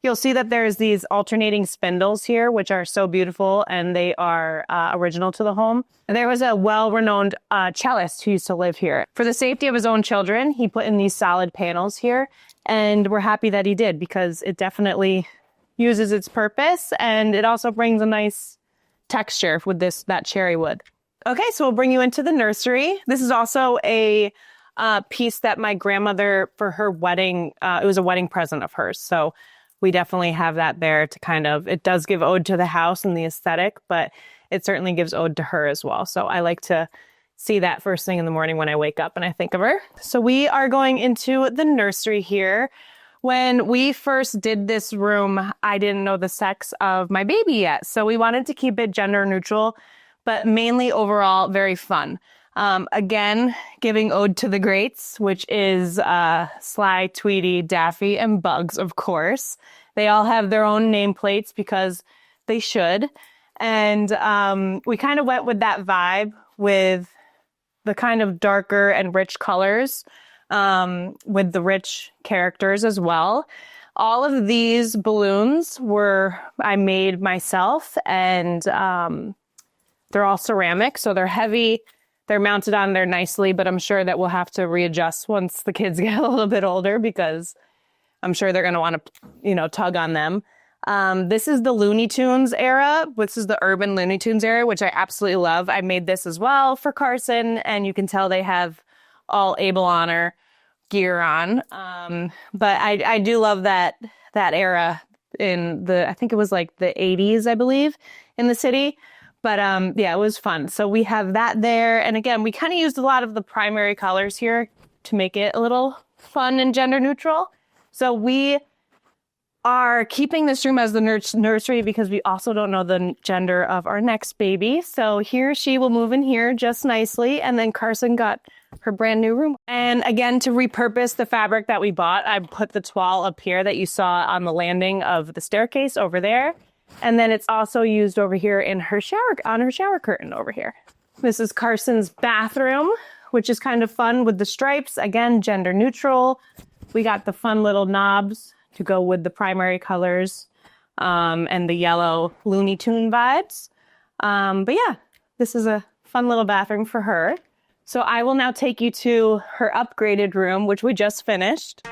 You'll see that there's these alternating spindles here, which are so beautiful, and they are original to the home. And there was a well-renowned cellist who used to live here. For the safety of his own children, he put in these solid panels here, and we're happy that he did because it definitely uses its purpose, and it also brings a nice texture with that cherry wood. Okay, so we'll bring you into the nursery. This is also a piece that my grandmother, for her wedding, it was a wedding present of hers. So we definitely have that there to kind of, it does give ode to the house and the aesthetic, but it certainly gives ode to her as well. So I like to see that first thing in the morning when I wake up and I think of her. So we are going into the nursery here. When we first did this room, I didn't know the sex of my baby yet. So we wanted to keep it gender neutral, but mainly overall very fun. Again, giving ode to the greats, which is Sly, Tweety, Daffy, and Bugs, of course. They all have their own nameplates because they should. And we kind of went with that vibe with the kind of darker and rich colors, with the rich characters as well. All of these balloons I made myself, and they're all ceramic, so they're heavy. They're mounted on there nicely, but I'm sure that we'll have to readjust once the kids get a little bit older because I'm sure they're going to want to, tug on them. This is the Looney Tunes era. This is the urban Looney Tunes era, which I absolutely love. I made this as well for Carson, and you can tell they have all Abel Honor gear on. But I do love that era in I think it was like the 80s, I believe, in the city. But yeah, it was fun. So we have that there. And again, we kind of used a lot of the primary colors here to make it a little fun and gender neutral. So we are keeping this room as the nursery because we also don't know the gender of our next baby. So she will move in here just nicely. And then Carson got her brand new room. And again, to repurpose the fabric that we bought, I put the toile up here that you saw on the landing of the staircase over there. And then it's also used over here in on her shower curtain over here. This is Carson's bathroom, which is kind of fun with the stripes. Again, gender neutral. We got the fun little knobs to go with the primary colors and the yellow Looney Tune vibes. But yeah, this is a fun little bathroom for her. So I will now take you to her upgraded room, which we just finished.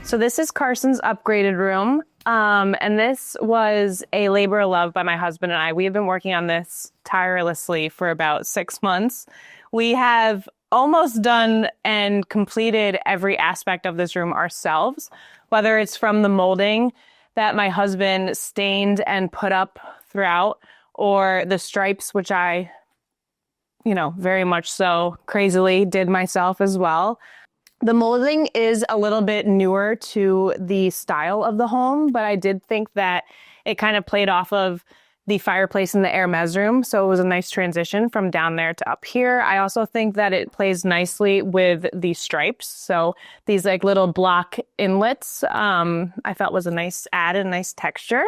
So this is Carson's upgraded room. And this was a labor of love by my husband and I. We have been working on this tirelessly for about 6 months. We have almost done and completed every aspect of this room ourselves, whether it's from the molding that my husband stained and put up throughout, or the stripes, which I, very much so crazily did myself as well. The molding is a little bit newer to the style of the home, but I did think that it kind of played off of the fireplace in the Hermes room. So it was a nice transition from down there to up here. I also think that it plays nicely with the stripes. So these like little block inlets, I felt was a nice add and nice texture.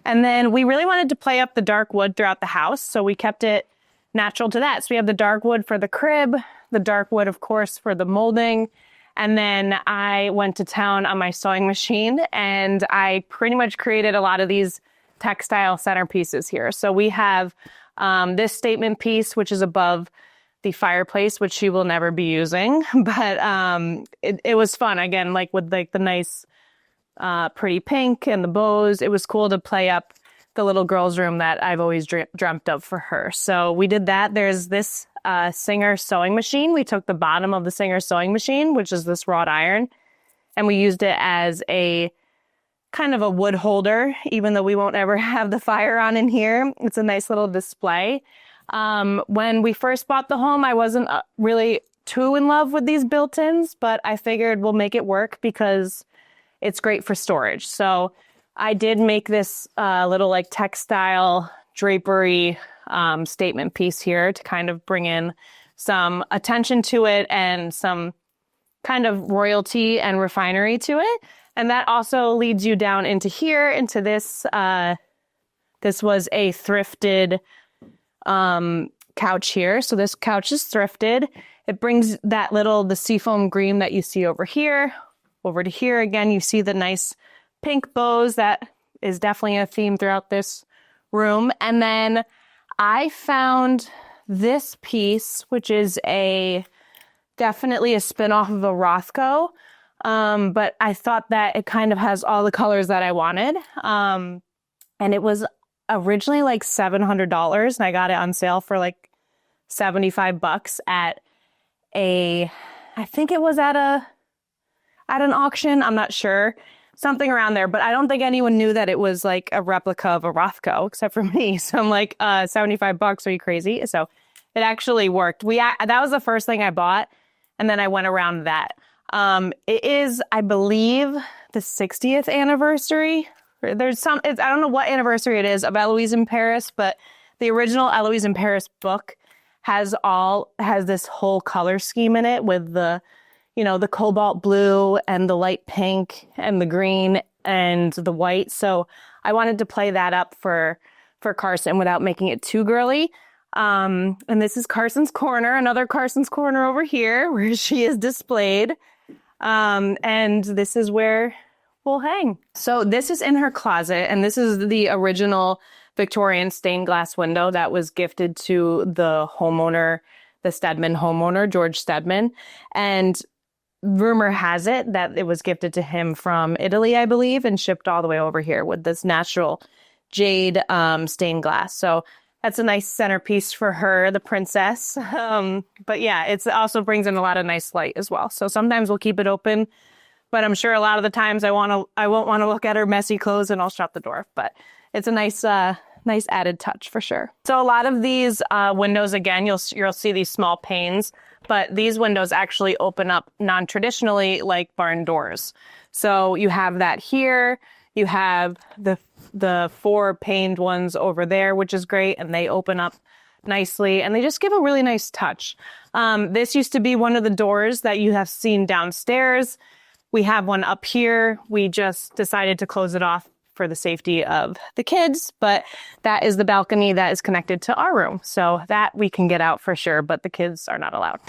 And then we really wanted to play up the dark wood throughout the house. So we kept it natural to that. So we have the dark wood for the crib, the dark wood, of course, for the molding. And then I went to town on my sewing machine and I pretty much created a lot of these textile centerpieces here. So we have this statement piece, which is above the fireplace, which she will never be using. But it was fun, again, like with like the nice pretty pink and the bows. It was cool to play up the little girl's room that I've always dreamt of for her. So we did that. There's this Singer sewing machine. We took the bottom of the Singer sewing machine, which is this wrought iron, and we used it as a kind of a wood holder, even though we won't ever have the fire on in here. It's a nice little display. When we first bought the home, I wasn't really too in love with these built-ins, but I figured we'll make it work because it's great for storage. So I did make this little like textile drapery statement piece here to kind of bring in some attention to it and some kind of royalty and refinery to it. And that also leads you down into here, into this. This was a thrifted couch here. So this couch is thrifted. It brings the seafoam green that you see over here, over to here. Again, you see the nice pink bows. That is definitely a theme throughout this room. And then I found this piece, which is definitely a spin-off of a Rothko. But I thought that it kind of has all the colors that I wanted. And it was originally like $700 and I got it on sale for like $75 at I think it was at an auction. I'm not sure, something around there, but I don't think anyone knew that it was like a replica of a Rothko except for me. So I'm like, $75, are you crazy? So it actually worked. That was the first thing I bought. And then I went around that. It is, I believe, the 60th anniversary. I don't know what anniversary it is of Eloise in Paris, but the original Eloise in Paris book has this whole color scheme in it with the cobalt blue and the light pink and the green and the white. So I wanted to play that up for Carson without making it too girly. And this is Carson's corner, another Carson's corner over here where she is displayed. And this is where we'll hang. So this is in her closet, and this is the original Victorian stained glass window that was gifted to the homeowner, the Stedman homeowner, George Stedman. And rumor has it that it was gifted to him from Italy, I believe, and shipped all the way over here with this natural jade stained glass. So that's a nice centerpiece for her, the princess. But yeah, it also brings in a lot of nice light as well. So sometimes we'll keep it open, but I'm sure a lot of the times I won't want to look at her messy clothes and I'll shut the door. But it's a nice nice added touch for sure. So a lot of these windows, again, you'll see these small panes, but these windows actually open up non-traditionally like barn doors. So you have that here. You have the 4 paned ones over there, which is great, and they open up nicely, and they just give a really nice touch. This used to be one of the doors that you have seen downstairs. We have one up here. We just decided to close it off for the safety of the kids, but that is the balcony that is connected to our room. So that we can get out for sure, but the kids are not allowed.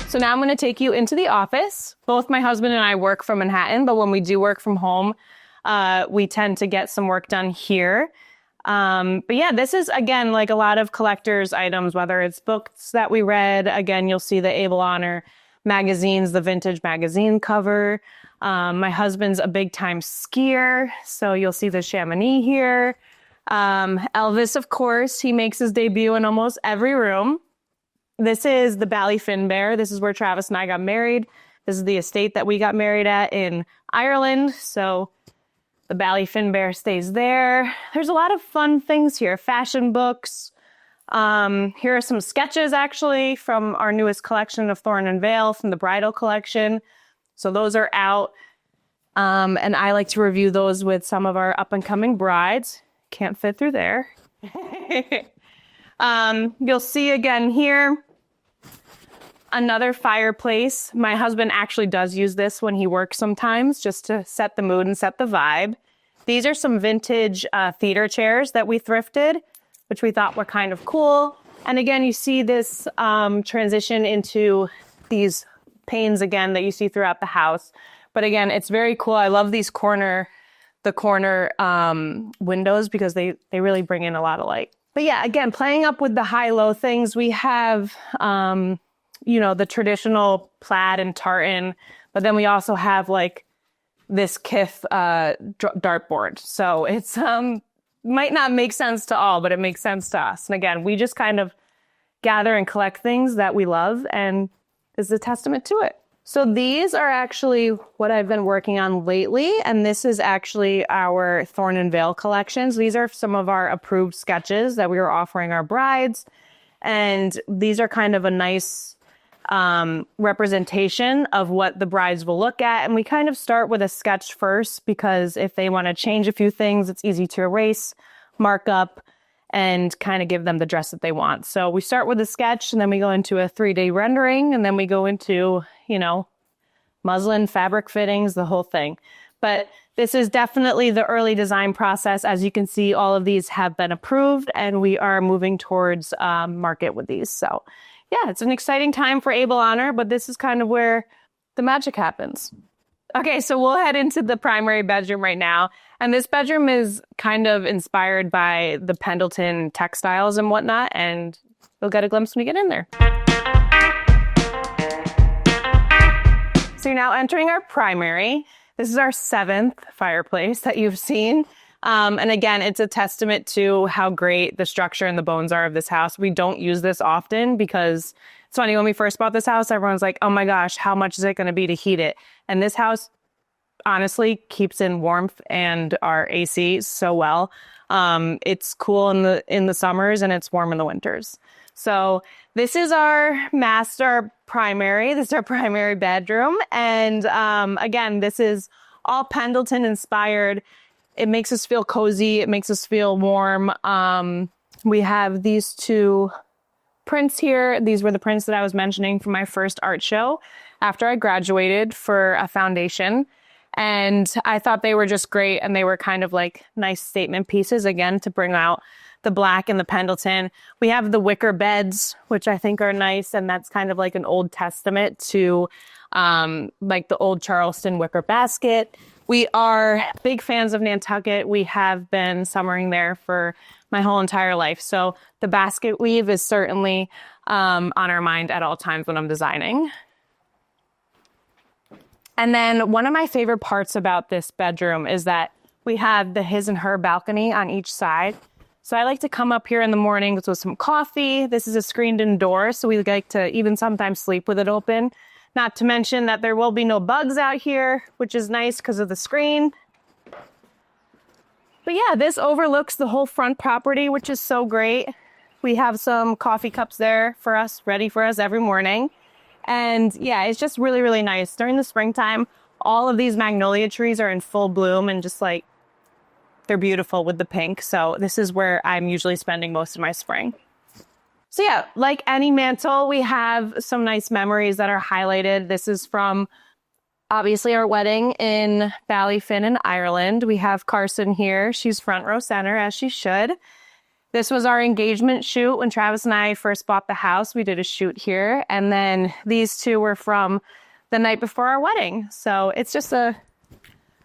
So now I'm going to take you into the office. Both my husband and I work from Manhattan, but when we do work from home, we tend to get some work done here. But yeah, this is, again, like a lot of collector's items, whether it's books that we read. Again, you'll see the Abel Honor magazines, the vintage magazine cover. My husband's a big time skier, so you'll see the Chamonix here. Elvis, of course, he makes his debut in almost every room. This is the Ballyfinbear. This is where Travis and I got married. This is the estate that we got married at in Ireland. So the Ballyfinbear stays there. There's a lot of fun things here. Fashion books. Here are some sketches actually from our newest collection of Thorn and Veil from the bridal collection. So those are out. And I like to review those with some of our up and coming brides. Can't fit through there. You'll see again here, another fireplace. My husband actually does use this when he works sometimes, just to set the mood and set the vibe. These are some vintage theater chairs that we thrifted, which we thought were kind of cool. And again, you see this transition into these panes again that you see throughout the house. But again, it's very cool. I love these corner windows because they really bring in a lot of light. But yeah, again, playing up with the high-low things, we have, the traditional plaid and tartan, but then we also have like this kith dartboard. So it's might not make sense to all, but it makes sense to us. And again, we just kind of gather and collect things that we love, and is a testament to it. So these are actually what I've been working on lately, and this is actually our Thorn and Veil collections. These are some of our approved sketches that we were offering our brides, and these are kind of a nice representation of what the brides will look at. And we kind of start with a sketch first, because if they want to change a few things, it's easy to erase, mark up, and kind of give them the dress that they want. So we start with a sketch, and then we go into a 3D rendering, and then we go into, muslin, fabric fittings, the whole thing. But this is definitely the early design process. As you can see, all of these have been approved, and we are moving towards market with these. So yeah, it's an exciting time for Abel Honor, but this is kind of where the magic happens. Okay, so we'll head into the primary bedroom right now. And this bedroom is kind of inspired by the Pendleton textiles and whatnot, and you'll get a glimpse when we get in there. So you're now entering our primary. This is our 7th fireplace that you've seen. And again, it's a testament to how great the structure and the bones are of this house. We don't use this often because it's funny, when we first bought this house, everyone's like, oh my gosh, how much is it going to be to heat it? And this house honestly keeps in warmth and our AC so well. It's cool in the summers, and it's warm in the winters. So this is our primary. This is our primary bedroom. And again, this is all Pendleton inspired. It makes us feel cozy. It makes us feel warm. We have these 2 prints here. These were the prints that I was mentioning from my first art show after I graduated for a foundation. And I thought they were just great, and they were kind of like nice statement pieces, again, to bring out the black and the Pendleton. We have the wicker beds, which I think are nice, and that's kind of like an old testament to like the old Charleston wicker basket. We are big fans of Nantucket. We have been summering there for my whole entire life. So the basket weave is certainly on our mind at all times when I'm designing. And then one of my favorite parts about this bedroom is that we have the his and her balcony on each side. So I like to come up here in the mornings with some coffee. This is a screened-in door, so we like to even sometimes sleep with it open. Not to mention that there will be no bugs out here, which is nice because of the screen. But yeah, this overlooks the whole front property, which is so great. We have some coffee cups there for us, ready for us every morning. And yeah, it's just really, really nice. During the springtime, all of these magnolia trees are in full bloom and just like, they're beautiful with the pink. So this is where I'm usually spending most of my spring. So yeah, like any mantle, we have some nice memories that are highlighted. This is from obviously our wedding in Ballyfin in Ireland. We have Carson here. She's front row center, as she should. This was our engagement shoot when Travis and I first bought the house. We did a shoot here. And then these two were from the night before our wedding. So it's just a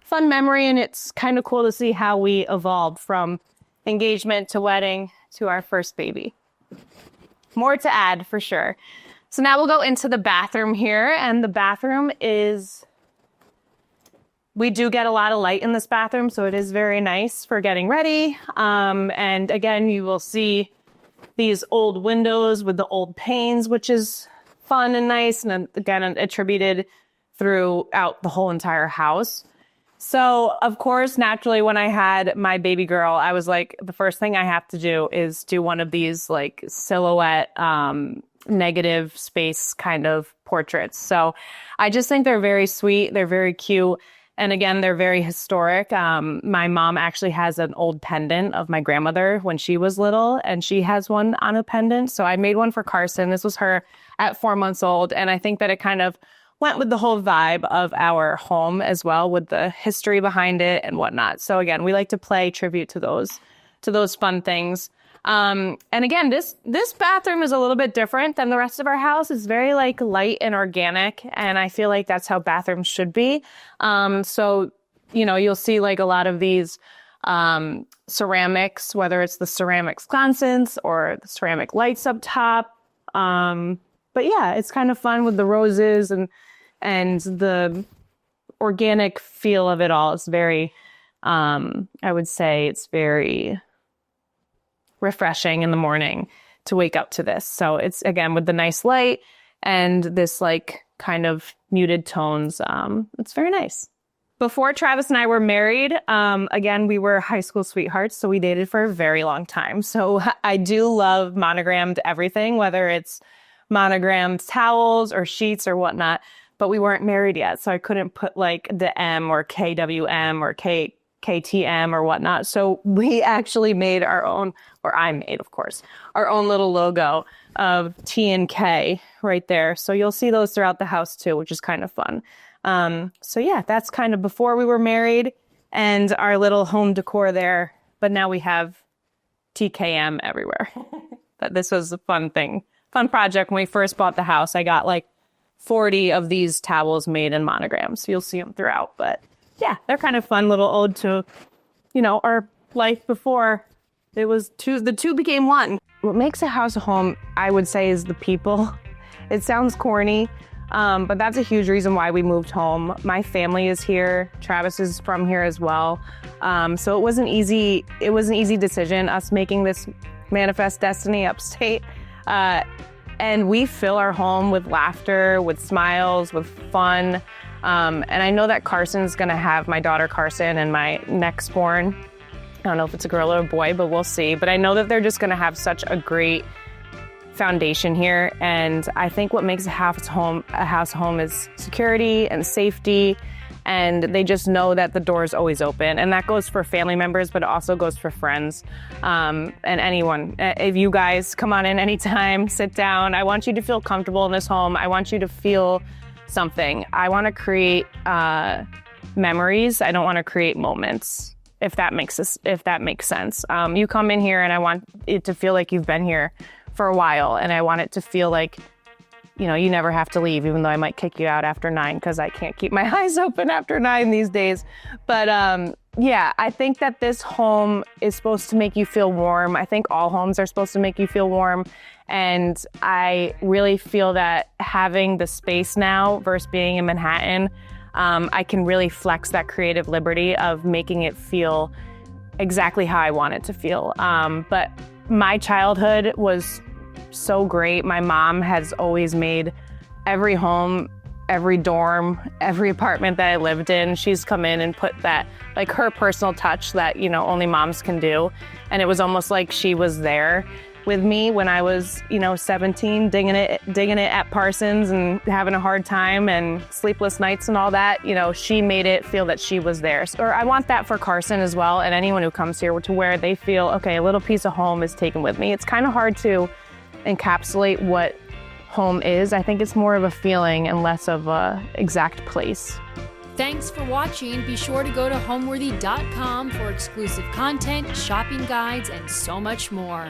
fun memory, and it's kind of cool to see how we evolved from engagement to wedding to our first baby. More to add for sure. So now we'll go into the bathroom here, and the bathroom is, we do get a lot of light in this bathroom, so it is very nice for getting ready. And again, you will see these old windows with the old panes, which is fun and nice, and again, attributed throughout the whole entire house. So, of course, naturally, when I had my baby girl, I was like, the first thing I have to do is do one of these like silhouette, negative space kind of portraits. So I just think they're very sweet. They're very cute. And again, they're very historic. My mom actually has an old pendant of my grandmother when she was little, and she has one on a pendant. So I made one for Carson. This was her at 4 months old. And I think that it kind of went with the whole vibe of our home as well, with the history behind it and whatnot. So again, we like to play tribute to those fun things. And again, this bathroom is a little bit different than the rest of our house. It's very like light and organic, and I feel like that's how bathrooms should be. So, you know, you'll see like a lot of these ceramics, whether it's the ceramic sconces or the ceramic lights up top. But yeah, it's kind of fun with the roses and the organic feel of it all. It's very, I would say it's very refreshing in the morning to wake up to this. So it's, again, with the nice light and this like kind of muted tones. It's very nice. Before Travis and I were married, again, we were high school sweethearts, so we dated for a very long time. So I do love monogrammed everything, whether it's monogrammed towels or sheets or whatnot, but we weren't married yet. So I couldn't put like the M or KWM or KTM or whatnot. So we actually made our own, or I made, of course, our own little logo of T and K right there. So you'll see those throughout the house too, which is kind of fun. So yeah, that's kind of before we were married and our little home decor there. But now we have TKM everywhere. But this was a fun project. When we first bought the house, I got like 40 of these towels made in monograms. So you'll see them throughout. But yeah, they're kind of fun little ode to, you know, our life before it was two. The two became one. What makes a house a home, I would say, is the people. It sounds corny, but that's a huge reason why we moved home. My family is here. Travis is from here as well. So it was an easy decision, us making this manifest destiny upstate. And we fill our home with laughter, with smiles, with fun. And I know that Carson's gonna have my daughter Carson and my next born. I don't know if it's a girl or a boy, but we'll see. But I know that they're just gonna have such a great foundation here. And I think what makes a house home is security and safety. And they just know that the door is always open. And that goes for family members, but it also goes for friends and anyone. If you guys come on in anytime, sit down. I want you to feel comfortable in this home. I want you to feel something. I want to create memories. I don't want to create moments, if that makes sense. You come in here and I want it to feel like you've been here for a while. And I want it to feel like, you know, you never have to leave, even though I might kick you out after 9 because I can't keep my eyes open after 9 these days. But yeah, I think that this home is supposed to make you feel warm. I think all homes are supposed to make you feel warm. And I really feel that having the space now versus being in Manhattan, I can really flex that creative liberty of making it feel exactly how I want it to feel. But my childhood was so great. My mom has always made every home every dorm, every apartment that I lived in. She's come in and put that, like, her personal touch that, you know, only moms can do. And it was almost like she was there with me when I was, you know, 17, digging it at Parsons and having a hard time and sleepless nights and all that. You know, she made it feel that she was there. Or I want that for Carson as well, and anyone who comes here, to where they feel, okay, a little piece of home is taken with me. It's kind of hard to encapsulate what home is. I think it's more of a feeling and less of a exact place. Thanks for watching. Be sure to go to homeworthy.com for exclusive content, shopping guides, and so much more.